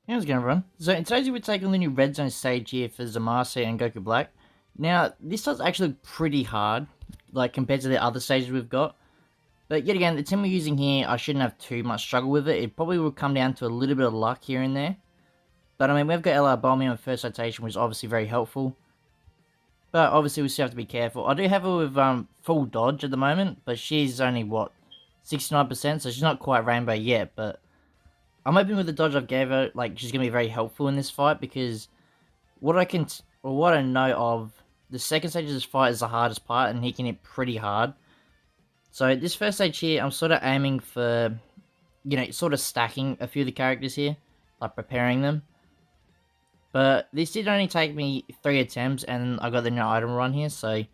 How's it going, everyone? So in today's we're taking the new Red Zone stage here for Zamasu and Goku Black. Now, this one's actually pretty hard, like compared to the other stages we've got. But yet again, the team we're using here, I shouldn't have too much struggle with it. It probably will come down to a little bit of luck here and there. But I mean, we've got LR Bombing on first rotation, which is obviously very helpful. But obviously we still have to be careful. I do have her with full dodge at the moment, but she's only, what, 69%, so she's not quite rainbow yet, but I'm hoping with the dodge I've gave her, like, she's going to be very helpful in this fight, because what I know of, the second stage of this fight is the hardest part, and he can hit pretty hard. So this first stage here, I'm sort of aiming for, sort of stacking a few of the characters here, like preparing them. But this did only take me 3 attempts, and I got the new item run here, so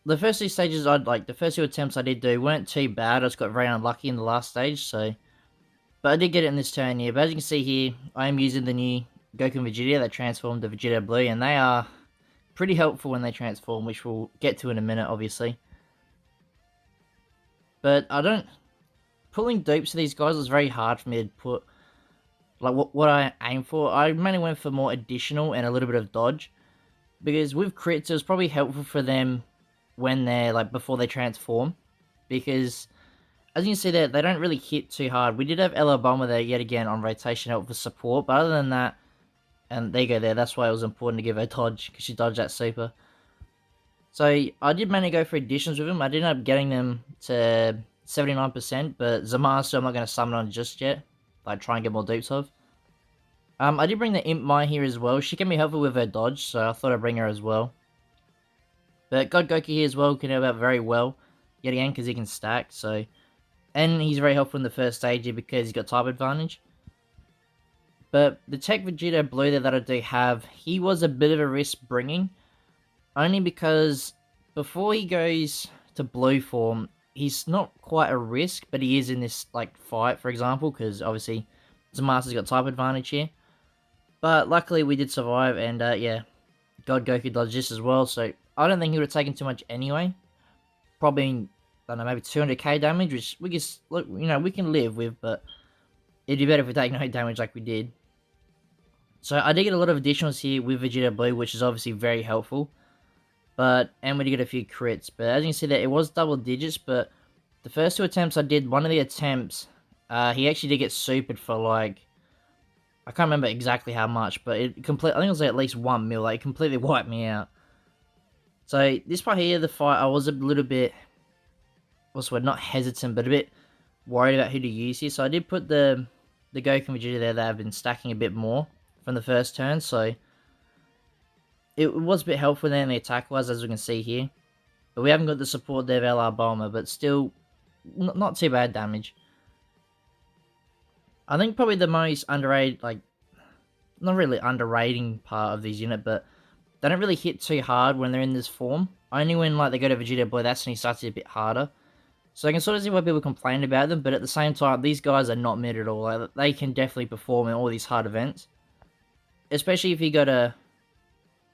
the first two stages, the first 2 attempts I did do weren't too bad. I just got very unlucky in the last stage, so... But I did get it in this turn here. But as you can see here, I am using the new Goku and Vegeta that transformed to Vegeta Blue, and they are pretty helpful when they transform, which we'll get to in a minute, obviously. But pulling dupes to these guys was very hard for me to put, like, what I aim for. I mainly went for more additional and a little bit of dodge, because with crits, it was probably helpful for them when they're, like, before they transform, because... As you can see there, they don't really hit too hard. We did have Ella Bomber there yet again on rotation help for support, but other than that, and there you go there, that's why it was important to give her dodge, because she dodged that super. So I did mainly go for additions with him. I did end up getting them to 79%, but Zamasu I'm not going to summon on just yet, like try and get more dupes of. I did bring the Imp Mai here as well. She can be helpful with her dodge, so I thought I'd bring her as well. But God Goku here as well can help out very well, yet again, because he can stack, so... And he's very helpful in the first stage here because he's got type advantage. But the Tech Vegeta Blue there that I do have, he was a bit of a risk bringing. Only because before he goes to blue form, he's not quite a risk, but he is in this like fight, for example, because obviously Zamasu's got type advantage here. But luckily we did survive, and yeah, God Goku dodged this as well, so I don't think he would have taken too much anyway. Probably... I don't know, maybe 200k damage, which we just, look, we can live with, but it'd be better if we take no damage like we did. So I did get a lot of additionals here with Vegeta Blue, which is obviously very helpful. And we did get a few crits, but as you can see there, it was double digits, but the first 2 attempts I did, one of the attempts, he actually did get supered for like, I can't remember exactly how much, but I think it was like at least 1 mil, like it completely wiped me out. So this part here, the fight, I was a little bit... Also, not hesitant, but a bit worried about who to use here. So I did put the Goku and Vegeta there that have been stacking a bit more from the first turn. So it was a bit helpful there in the attack-wise, as we can see here. But we haven't got the support there of LR Bomber, but still not too bad damage. I think probably the most underrated, like, not really underrating part of these unit, but they don't really hit too hard when they're in this form. Only when, like, they go to Vegeta Boy, that's when he starts to get a bit harder. So I can sort of see why people complain about them, but at the same time, these guys are not mid at all. Like, they can definitely perform in all these hard events. Especially if you go to...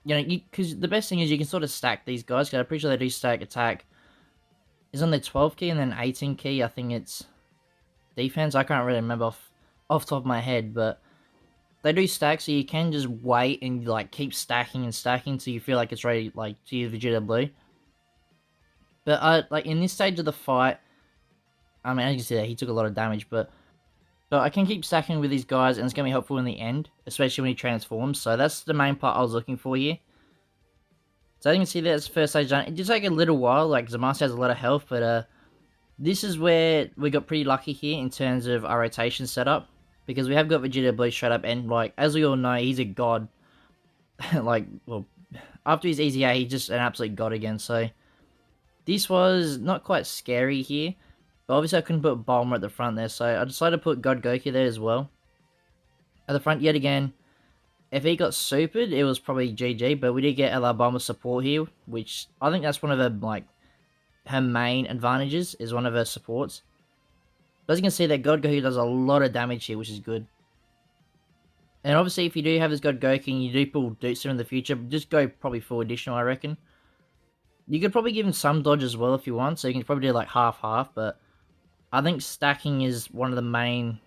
because the best thing is you can sort of stack these guys, because I'm pretty sure they do stack attack. Is on their 12 key, and then 18 key, I think it's defense. I can't really remember off the top of my head, but they do stack, so you can just wait and, like, keep stacking and stacking till you feel like it's ready, like, to use Vegeta Blue. But, like, in this stage of the fight, I mean, as you can see there, he took a lot of damage, but I can keep stacking with these guys, and it's going to be helpful in the end, especially when he transforms, so that's the main part I was looking for here. So as you can see, that's the first stage done. It did take a little while, like, Zamasu has a lot of health, but, this is where we got pretty lucky here in terms of our rotation setup, because we have got Vegeta Blue straight up, and, like, as we all know, he's a god. Like, well, after his easy A, he's just an absolute god again, so... This was not quite scary here, but obviously I couldn't put Bulma at the front there, so I decided to put God Goku there as well. At the front, yet again, if he got supered, it was probably GG, but we did get LR Bulma support here, which I think that's one of her, like, her main advantages, is one of her supports. But as you can see, that God Goku does a lot of damage here, which is good. And obviously, if you do have this God Goku and you do pull Dutsu in the future, just go probably full additional, I reckon. You could probably give him some dodge as well if you want, so you can probably do like half-half, but I think stacking is one of the main...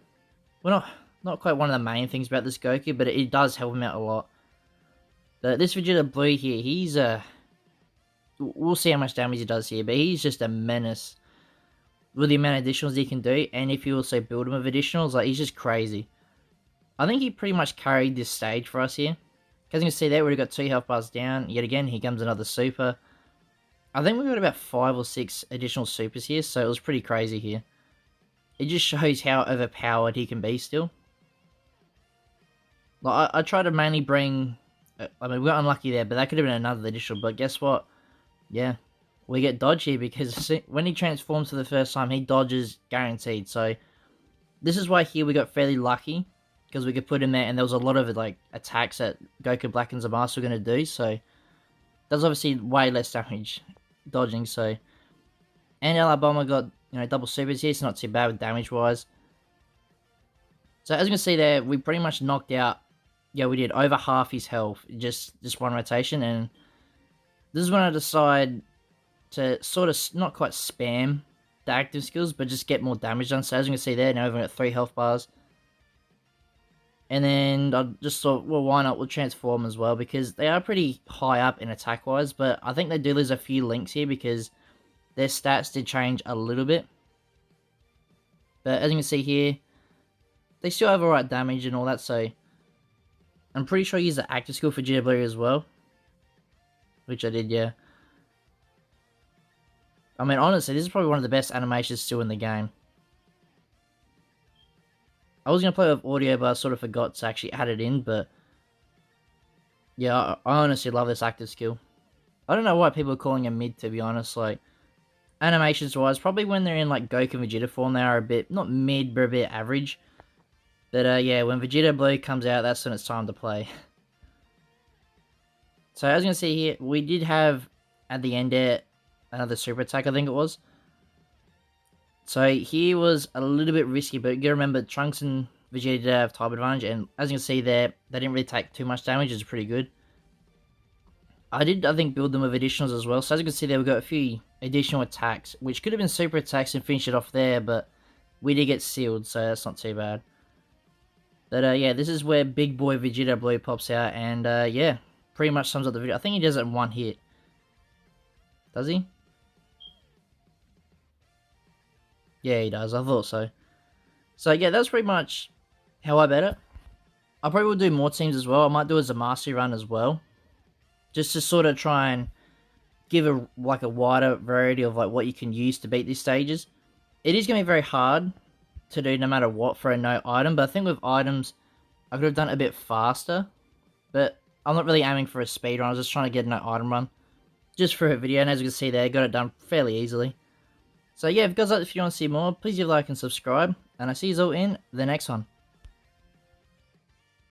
Well, Not quite one of the main things about this Goku, but it does help him out a lot. But this Vegeta Blue here, he's we'll see how much damage he does here, but he's just a menace with the amount of additionals he can do, and if you also build him with additionals, like, he's just crazy. I think he pretty much carried this stage for us here. As you can see there, we've got 2 health bars down. Yet again, here comes another super. I think we got about 5 or 6 additional supers here, so it was pretty crazy here. It just shows how overpowered he can be still. Like, I tried to mainly bring... I mean, we got unlucky there, but that could have been another additional, but guess what? Yeah, we get dodge here, because when he transforms for the first time, he dodges guaranteed, so... This is why here we got fairly lucky, because we could put him there, and there was a lot of, like, attacks that Goku Black and Zamasu were going to do, so... That's obviously way less damage dodging, so... And Alabama got, you know, double supers here, so not too bad with damage-wise. So as you can see there, we pretty much knocked out... Yeah, we did over half his health, just one rotation, and... This is when I decide to sort of not quite spam the active skills, but just get more damage done. So as you can see there, now we've got 3 health bars. And then I just thought, well, why not? We'll transform as well, because they are pretty high up in attack-wise, but I think they do lose a few links here, because their stats did change a little bit. But as you can see here, they still have alright damage and all that, so... I'm pretty sure I used the active skill for Vegeta Blue as well. Which I did, yeah. I mean, honestly, this is probably one of the best animations still in the game. I was going to play with audio, but I sort of forgot to actually add it in, but... Yeah, I honestly love this active skill. I don't know why people are calling it mid, to be honest, like... Animations-wise, probably when they're in, like, Goku and Vegeta form, they are a bit, not mid, but a bit average. But, yeah, when Vegeta Blue comes out, that's when it's time to play. So, as you can see here, we did have, at the end there, another super attack, I think it was. So, here was a little bit risky, but you gotta remember, Trunks and Vegeta did have type advantage, and as you can see there, they didn't really take too much damage, it's pretty good. I did, I think, build them with additionals as well, so as you can see there, we got a few additional attacks, which could have been super attacks and finish it off there, but we did get sealed, so that's not too bad. But, yeah, this is where Big Boy Vegeta Blue pops out, and, yeah, pretty much sums up the video. I think he does it in one hit. Does he? Yeah, he does. I thought so. So, yeah, that's pretty much how I bet it. I probably will do more teams as well. I might do a Zamasu run as well. Just to sort of try and give a wider variety of, like, what you can use to beat these stages. It is going to be very hard to do no matter what for a no item, but I think with items, I could have done it a bit faster, but I'm not really aiming for a speed run, I was just trying to get a no item run, just for a video, and as you can see there, got it done fairly easily. So yeah, if you guys like this video and want to see more, please leave a like and subscribe, and I'll see you all in the next one.